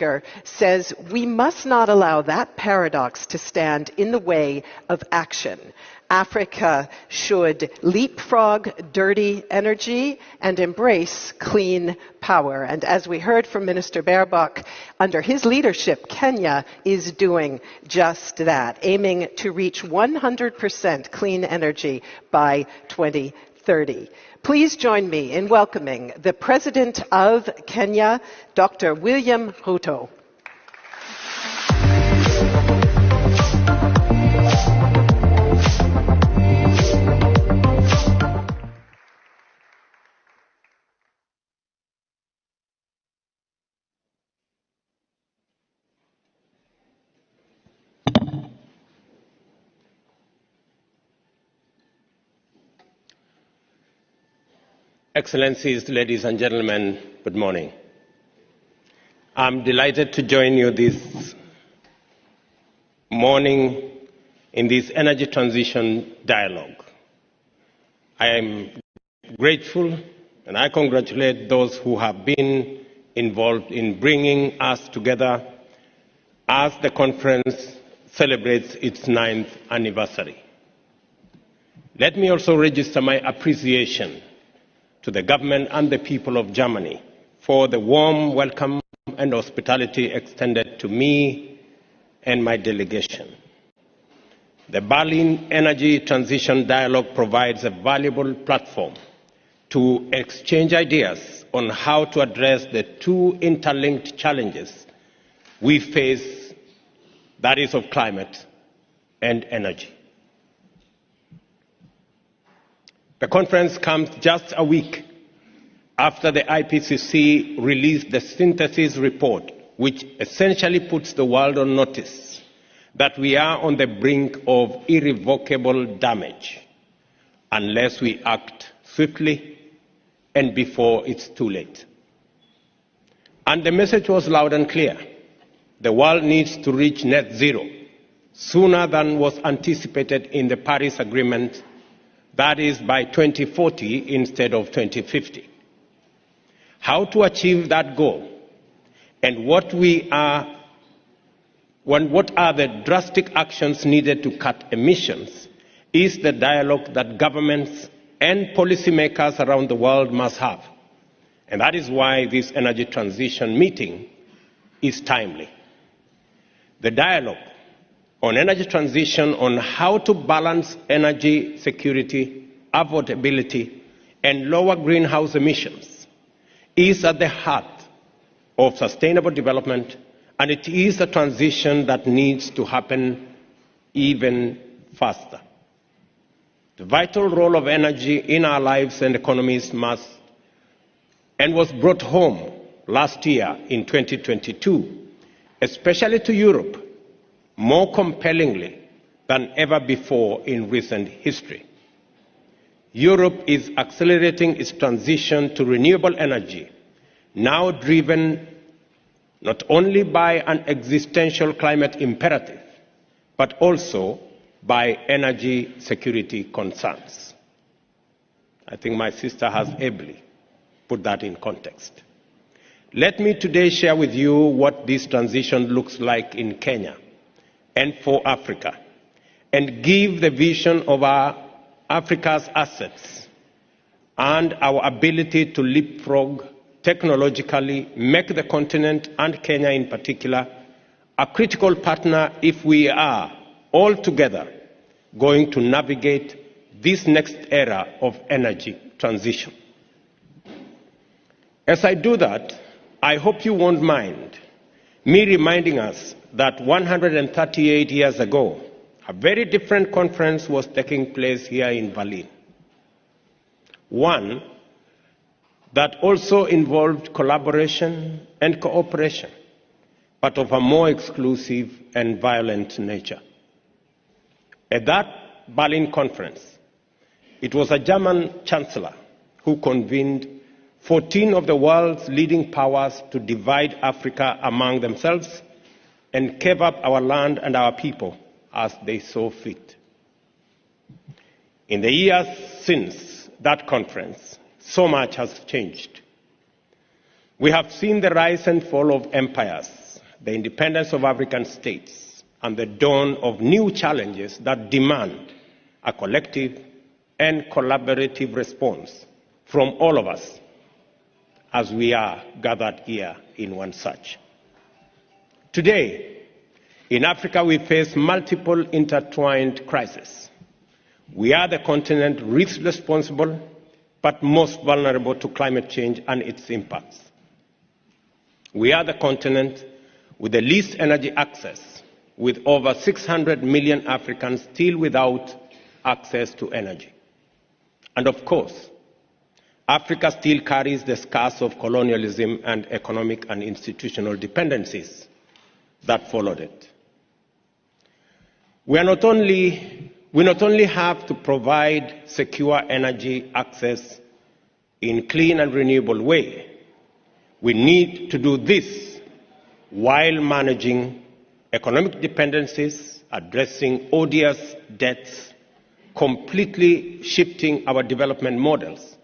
speaker, says we must not allow that paradox to stand in the way of action. Africa should leapfrog dirty energy and embrace clean power. And as we heard from Minister Baerbock, under his leadership, Kenya is doing just that, aiming to reach 100% clean energy by 2030. Please join me in welcoming the President of Kenya, Dr. William Ruto. Excellencies, ladies and gentlemen, good morning. I'm delighted to join you this morning in this energy transition dialogue. I am grateful and I congratulate those who have been involved in bringing us together as the conference celebrates its 9th anniversary. Let me also register my appreciation to the government and the people of Germany for the warm welcome and hospitality extended to me and my delegation. The Berlin Energy Transition Dialogue provides a valuable platform to exchange ideas on how to address the two interlinked challenges we face, that is of climate and energy. The conference comes just a week after the IPCC released the synthesis report, which essentially puts the world on notice that we are on the brink of irrevocable damage unless we act swiftly and before it's too late. And the message was loud and clear. The world needs to reach net zero sooner than was anticipated in the Paris Agreement, that is by 2040 instead of 2050. How to achieve that goal and what are the drastic actions needed to cut emissions is the dialogue that governments and policymakers around the world must have. And that is why this energy transition meeting is timely. The dialogue on energy transition, on how to balance energy security, affordability, and lower greenhouse emissions, is at the heart of sustainable development, and it is a transition that needs to happen even faster. The vital role of energy in our lives and economies must, and was brought home last year in 2022, especially to Europe, more compellingly than ever before in recent history. Europe is accelerating its transition to renewable energy, now driven not only by an existential climate imperative, but also by energy security concerns. I think my sister has ably put that in context. Let me today share with you what this transition looks like in Kenya and for Africa, and give the vision of our Africa's assets and our ability to leapfrog technologically, make the continent, and Kenya in particular, a critical partner if we are all together going to navigate this next era of energy transition. As I do that, I hope you won't mind me reminding us that 138 years ago, a very different conference was taking place here in Berlin. One that also involved collaboration and cooperation, but of a more exclusive and violent nature. At that Berlin conference, it was a German chancellor who convened 14 of the world's leading powers to divide Africa among themselves and carve up our land and our people as they saw fit. In the years since that conference, so much has changed. We have seen the rise and fall of empires, the independence of African states, and the dawn of new challenges that demand a collective and collaborative response from all of us as we are gathered here in one such. Today, in Africa, we face multiple intertwined crises. We are the continent least responsible but most vulnerable to climate change and its impacts. We are the continent with the least energy access, with over 600 million Africans still without access to energy. And of course, Africa still carries the scars of colonialism and economic and institutional dependencies that followed it. We not only have to provide secure energy access in clean and renewable way, we need to do this while managing economic dependencies, addressing odious debts, completely shifting our development models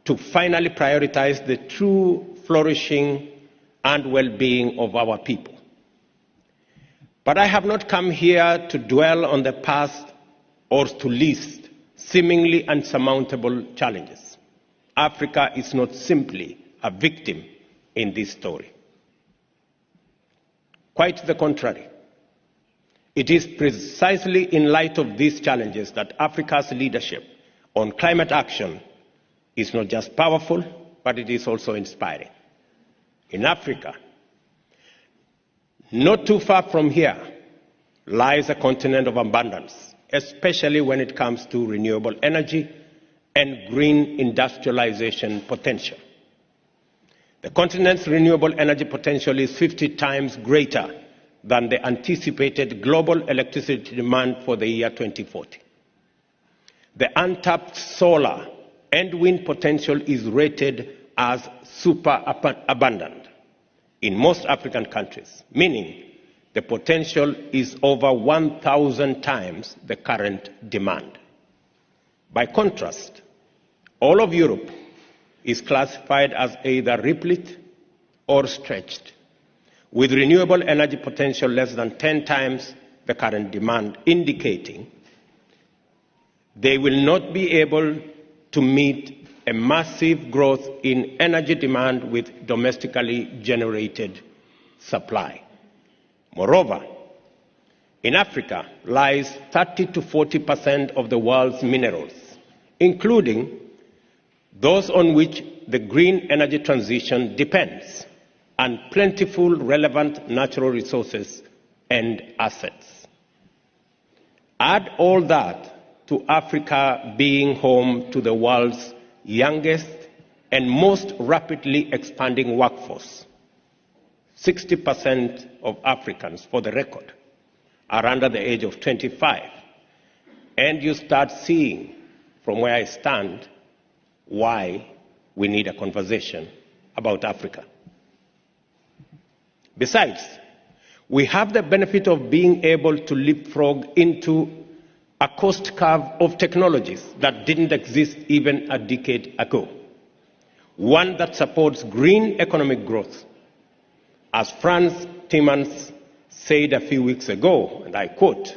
to finally prioritize the true flourishing and well-being of our people. But I have not come here to dwell on the past or to list seemingly unsurmountable challenges. Africa is not simply a victim in this story. Quite the contrary. It is precisely in light of these challenges that Africa's leadership on climate action is not just powerful, but it is also inspiring. In Africa, not too far from here, lies a continent of abundance, especially when it comes to renewable energy and green industrialization potential. The continent's renewable energy potential is 50 times greater than the anticipated global electricity demand for the year 2040. The untapped solar and wind potential is rated as super abundant in most African countries, meaning the potential is over 1,000 times the current demand. By contrast, all of Europe is classified as either replete or stretched, with renewable energy potential less than 10 times the current demand, indicating they will not be able to meet a massive growth in energy demand with domestically generated supply. Moreover, in Africa lies 30 to 40% of the world's minerals, including those on which the green energy transition depends, and plentiful relevant natural resources and assets. Add all that to Africa being home to the world's youngest and most rapidly expanding workforce. 60% of Africans, for the record, are under the age of 25. And you start seeing, from where I stand, why we need a conversation about Africa. Besides, we have the benefit of being able to leapfrog into a cost curve of technologies that didn't exist even a decade ago. One that supports green economic growth. As Frans Timmermans said a few weeks ago, and I quote,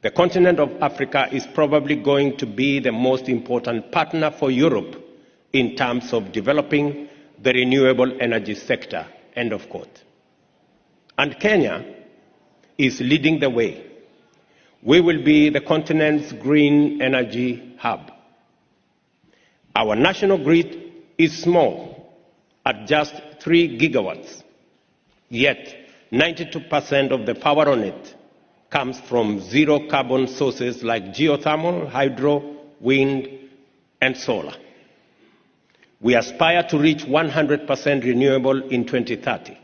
"The continent of Africa is probably going to be the most important partner for Europe in terms of developing the renewable energy sector," end of quote. And Kenya is leading the way. We will be the continent's green energy hub. Our national grid is small, at just 3 gigawatts, yet 92% of the power on it comes from zero carbon sources like geothermal, hydro, wind, and solar. We aspire to reach 100% renewable in 2030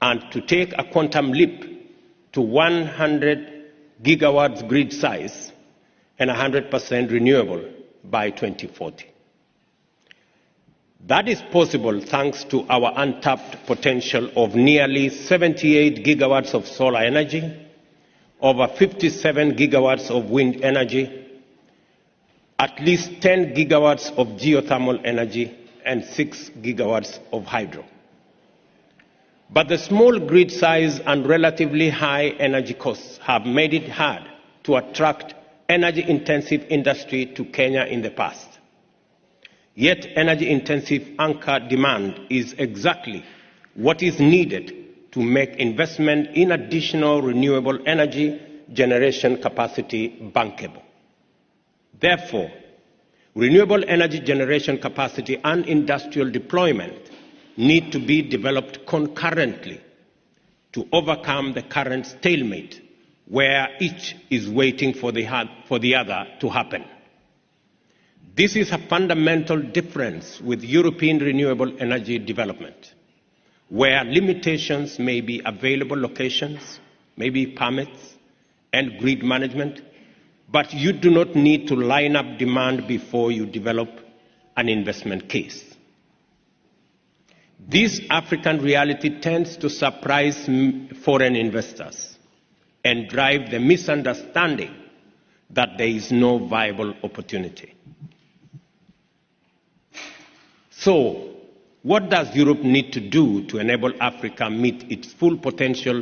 and to take a quantum leap to 100 gigawatts grid size and 100% renewable by 2040. That is possible thanks to our untapped potential of nearly 78 gigawatts of solar energy, over 57 gigawatts of wind energy, at least 10 gigawatts of geothermal energy, and 6 gigawatts of hydro. But the small grid size and relatively high energy costs have made it hard to attract energy-intensive industry to Kenya in the past. Yet energy-intensive anchor demand is exactly what is needed to make investment in additional renewable energy generation capacity bankable. Therefore, renewable energy generation capacity and industrial deployment need to be developed concurrently to overcome the current stalemate where each is waiting for the other to happen. This is a fundamental difference with European renewable energy development, where limitations may be available locations, maybe permits and grid management, but you do not need to line up demand before you develop an investment case. This African reality tends to surprise foreign investors and drive the misunderstanding that there is no viable opportunity. So, what does Europe need to do to enable Africa meet its full potential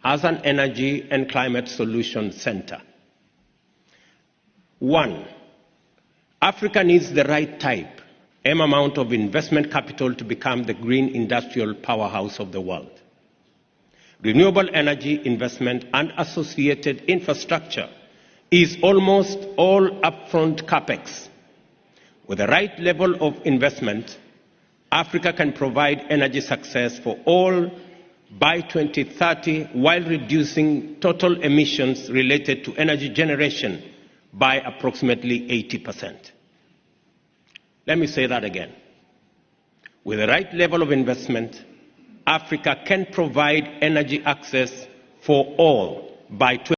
as an energy and climate solution center? 1. Africa needs the right type and amount of investment capital to become the green industrial powerhouse of the world. Renewable energy investment and associated infrastructure is almost all upfront capex. With the right level of investment, Africa can provide energy success for all by 2030 while reducing total emissions related to energy generation by approximately 80%. Let me say that again. With the right level of investment, Africa can provide energy access for all by